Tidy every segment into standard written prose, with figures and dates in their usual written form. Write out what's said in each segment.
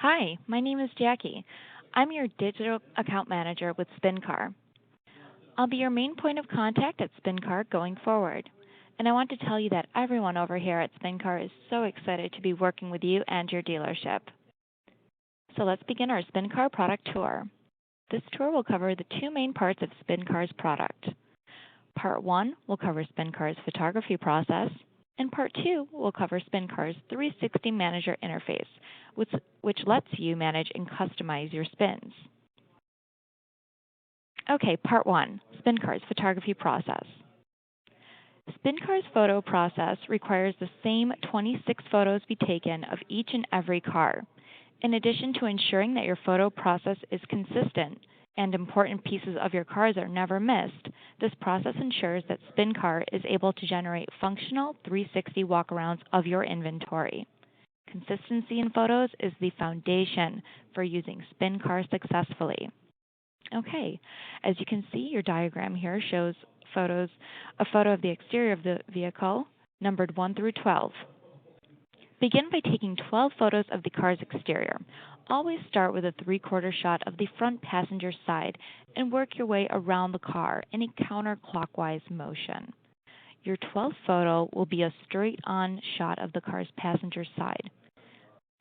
Hi, my name is Jackie. I'm your digital account manager with SpinCar. I'll be your main point of contact at SpinCar going forward. And I want to tell you that everyone over here at SpinCar is so excited to be working with you and your dealership. So let's begin our SpinCar product tour. This tour will cover the two main parts of SpinCar's product. Part 1 will cover SpinCar's photography process, and Part 2 will cover SpinCar's 360 Manager interface, which lets you manage and customize your spins. Okay, Part 1, SpinCar's photography process. SpinCar's photo process requires the same 26 photos be taken of each and every car. In addition to ensuring that your photo process is consistent and important pieces of your cars are never missed, this process ensures that SpinCar is able to generate functional 360 walkarounds of your inventory. Consistency in photos is the foundation for using SpinCar successfully. Okay, as you can see, your diagram here shows a photo of the exterior of the vehicle, numbered 1 through 12. Begin by taking 12 photos of the car's exterior. Always start with a 3/4 shot of the front passenger side and work your way around the car in a counterclockwise motion. Your 12th photo will be a straight-on shot of the car's passenger side.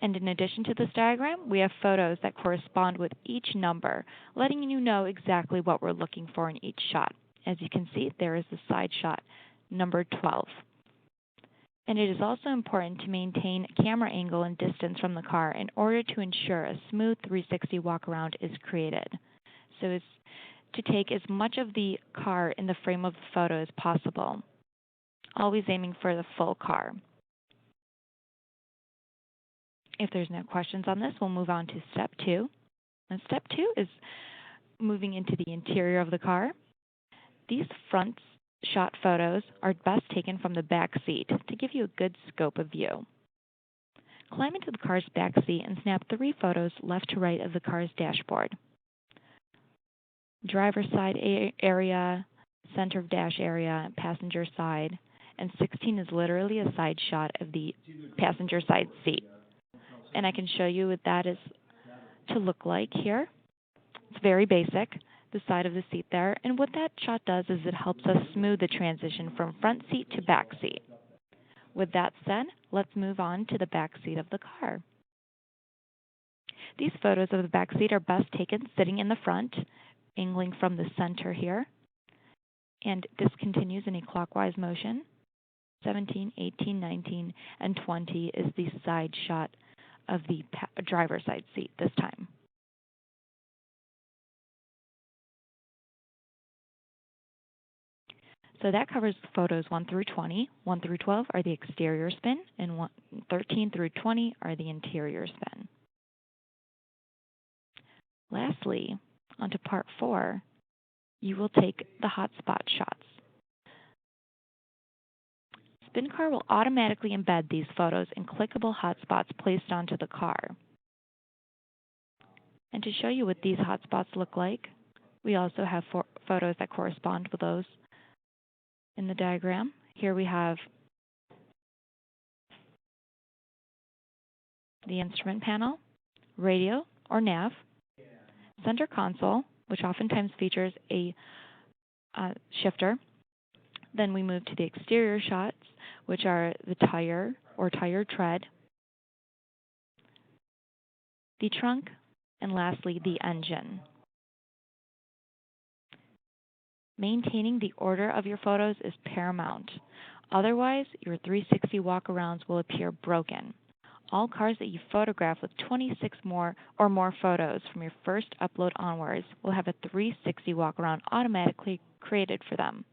And in addition to this diagram, we have photos that correspond with each number, letting you know exactly what we're looking for in each shot. As you can see, there is the side shot, number 12. And it is also important to maintain camera angle and distance from the car in order to ensure a smooth 360 walkaround is created. So as to take as much of the car in the frame of the photo as possible, always aiming for the full car. If there's no questions on this, we'll move on to step 2. And step 2 is moving into the interior of the car. These front shot photos are best taken from the back seat to give you a good scope of view. Climb into the car's back seat and snap 3 photos left to right of the car's dashboard. Driver's side area, center of dash area, passenger side, and 16 is literally a side shot of the passenger side seat. And I can show you what that is to look like here. It's very basic, the side of the seat there. And what that shot does is it helps us smooth the transition from front seat to back seat. With that said, let's move on to the back seat of the car. These photos of the back seat are best taken sitting in the front, angling from the center here. And this continues in a clockwise motion. 17, 18, 19, and 20 is the side shot of the driver's side seat this time. So that covers photos 1 through 20. 1 through 12 are the exterior spin, and 13 through 20 are the interior spin. Lastly, onto part 4, you will take the hotspot shots. SpinCar will automatically embed these photos in clickable hotspots placed onto the car. And to show you what these hotspots look like, we also have photos that correspond with those in the diagram. Here we have the instrument panel, radio or nav, center console, which oftentimes features a shifter. Then we move to the exterior shots, which are the tire or tire tread, the trunk, and lastly, the engine. Maintaining the order of your photos is paramount. Otherwise, your 360 walkarounds will appear broken. All cars that you photograph with 26 more photos from your first upload onwards will have a 360 walkaround automatically created for them.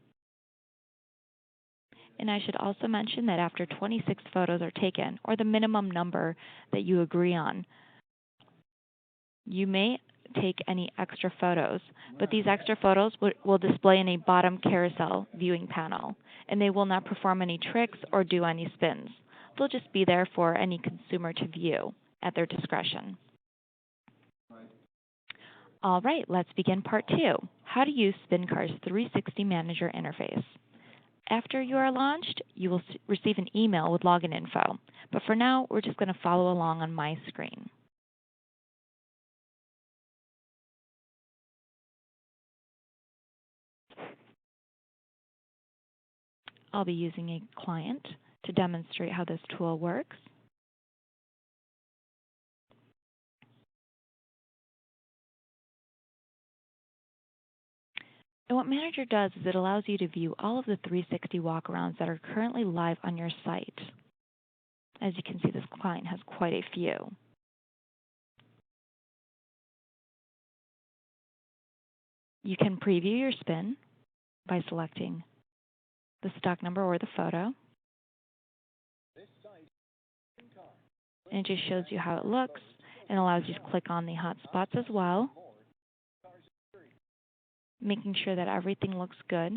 And I should also mention that after 26 photos are taken, or the minimum number that you agree on, you may take any extra photos, but these extra photos will display in a bottom carousel viewing panel, and they will not perform any tricks or do any spins. They'll just be there for any consumer to view at their discretion. All right, let's begin part 2, how to use SpinCar's 360 Manager interface. After you are launched, you will receive an email with login info, but for now, we're just going to follow along on my screen. I'll be using a client to demonstrate how this tool works. And what Manager does is it allows you to view all of the 360 walkarounds that are currently live on your site. As you can see, this client has quite a few. You can preview your spin by selecting the stock number or the photo. And it just shows you how it looks and allows you to click on the hotspots as well, making sure that everything looks good.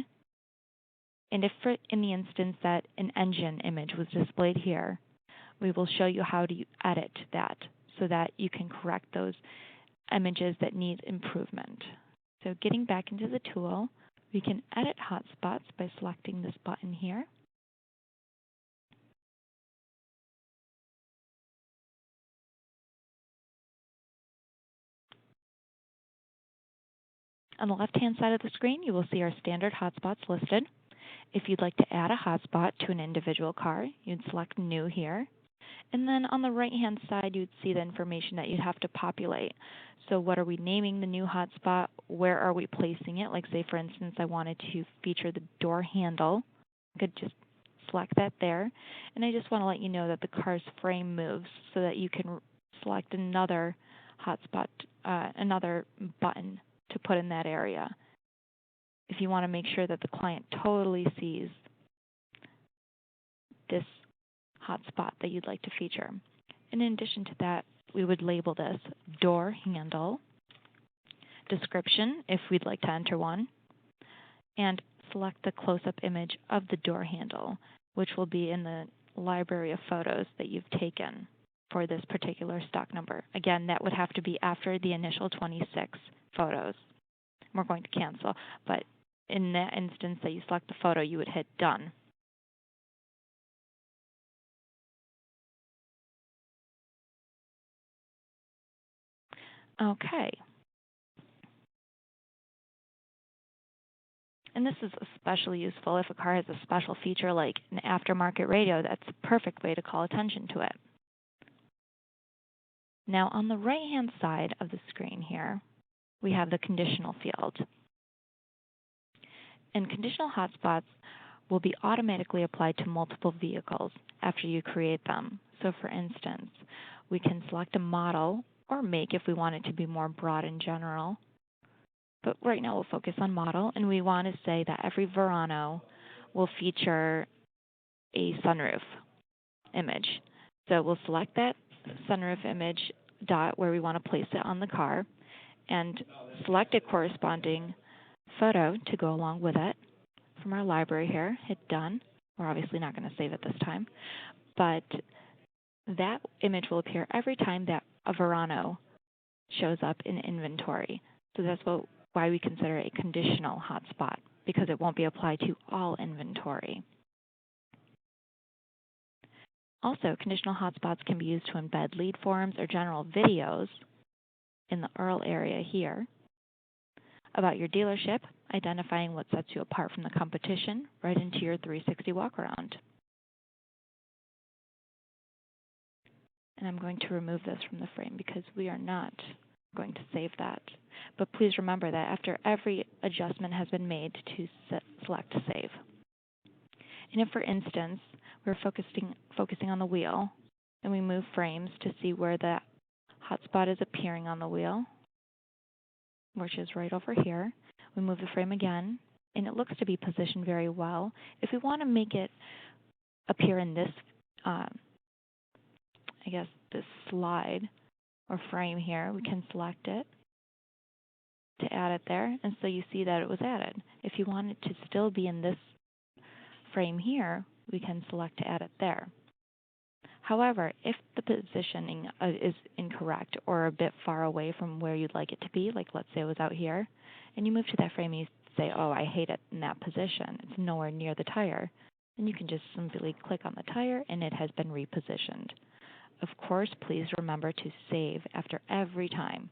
And if in the instance that an engine image was displayed here, we will show you how to edit that so that you can correct those images that need improvement. So getting back into the tool, we can edit hotspots by selecting this button here. On the left-hand side of the screen, you will see our standard hotspots listed. If you'd like to add a hotspot to an individual car, you'd select New here. And then on the right-hand side, you'd see the information that you'd have to populate. So what are we naming the new hotspot? Where are we placing it? Like say, for instance, I wanted to feature the door handle. I could just select that there. And I just want to let you know that the car's frame moves so that you can select another hotspot, another button to put in that area. If you want to make sure that the client totally sees this hotspot that you'd like to feature. And in addition to that, we would label this door handle, description if we'd like to enter one, and select the close-up image of the door handle, which will be in the library of photos that you've taken for this particular stock number. Again, that would have to be after the initial 26 photos. We're going to cancel, but in that instance that you select the photo, you would hit done. Okay. And this is especially useful if a car has a special feature like an aftermarket radio. That's a perfect way to call attention to it. Now on the right-hand side of the screen here, we have the conditional field. And conditional hotspots will be automatically applied to multiple vehicles after you create them. So for instance, we can select a model or make if we want it to be more broad in general. But right now we'll focus on model, and we want to say that every Verano will feature a sunroof image. So we'll select that sunroof image dot where we want to place it on the car and select a corresponding photo to go along with it from our library here. Hit done. We're obviously not going to save it this time, but that image will appear every time that a Verano shows up in inventory. So that's why we consider it a conditional hotspot, because it won't be applied to all inventory. Also, conditional hotspots can be used to embed lead forms or general videos in the URL area here about your dealership, identifying what sets you apart from the competition right into your 360 walkaround. And I'm going to remove this from the frame because we are not going to save that. But please remember that after every adjustment has been made to select Save. And if, for instance, we're focusing on the wheel and we move frames to see where the hotspot is appearing on the wheel, which is right over here, we move the frame again, and it looks to be positioned very well. If we want to make it appear in this, this slide or frame here, we can select it to add it there, and so you see that it was added. If you want it to still be in this frame here, we can select to add it there. However, if the positioning is incorrect or a bit far away from where you'd like it to be, like let's say it was out here, and you move to that frame and you say, oh, I hate it in that position, it's nowhere near the tire, then you can just simply click on the tire and it has been repositioned. Of course, please remember to save after every time.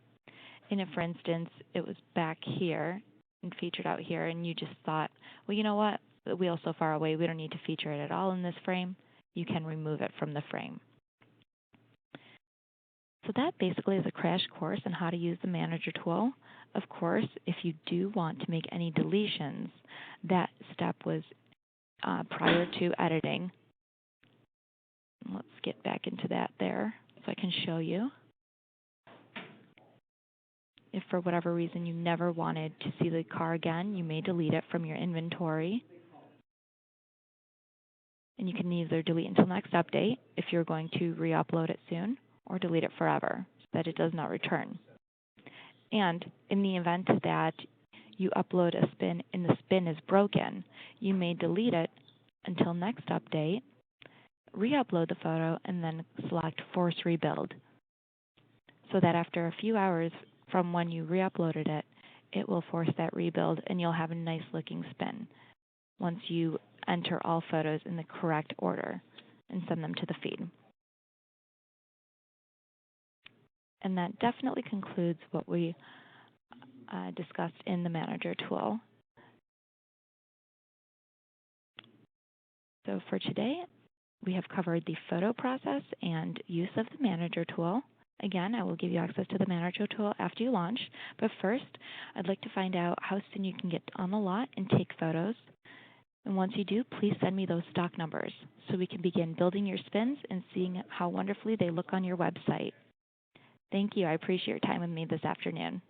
And if, for instance, it was back here and featured out here and you just thought, well, you know what, the wheel so far away, we don't need to feature it at all in this frame. You can remove it from the frame. So that basically is a crash course on how to use the Manager tool. Of course, if you do want to make any deletions, that step was prior to editing. Let's get back into that there so I can show you. If for whatever reason you never wanted to see the car again, you may delete it from your inventory. And you can either delete until next update if you're going to re-upload it soon, or delete it forever so that it does not return. And in the event that you upload a spin and the spin is broken, you may delete it until next update, re-upload the photo, and then select Force Rebuild, so that after a few hours from when you re-uploaded it, it will force that rebuild and you'll have a nice looking spin once you enter all photos in the correct order and send them to the feed. And that definitely concludes what we discussed in the Manager tool. So for today, we have covered the photo process and use of the Manager tool. Again, I will give you access to the Manager tool after you launch, but first, I'd like to find out how soon you can get on the lot and take photos. And once you do, please send me those stock numbers so we can begin building your spins and seeing how wonderfully they look on your website. Thank you. I appreciate your time with me this afternoon.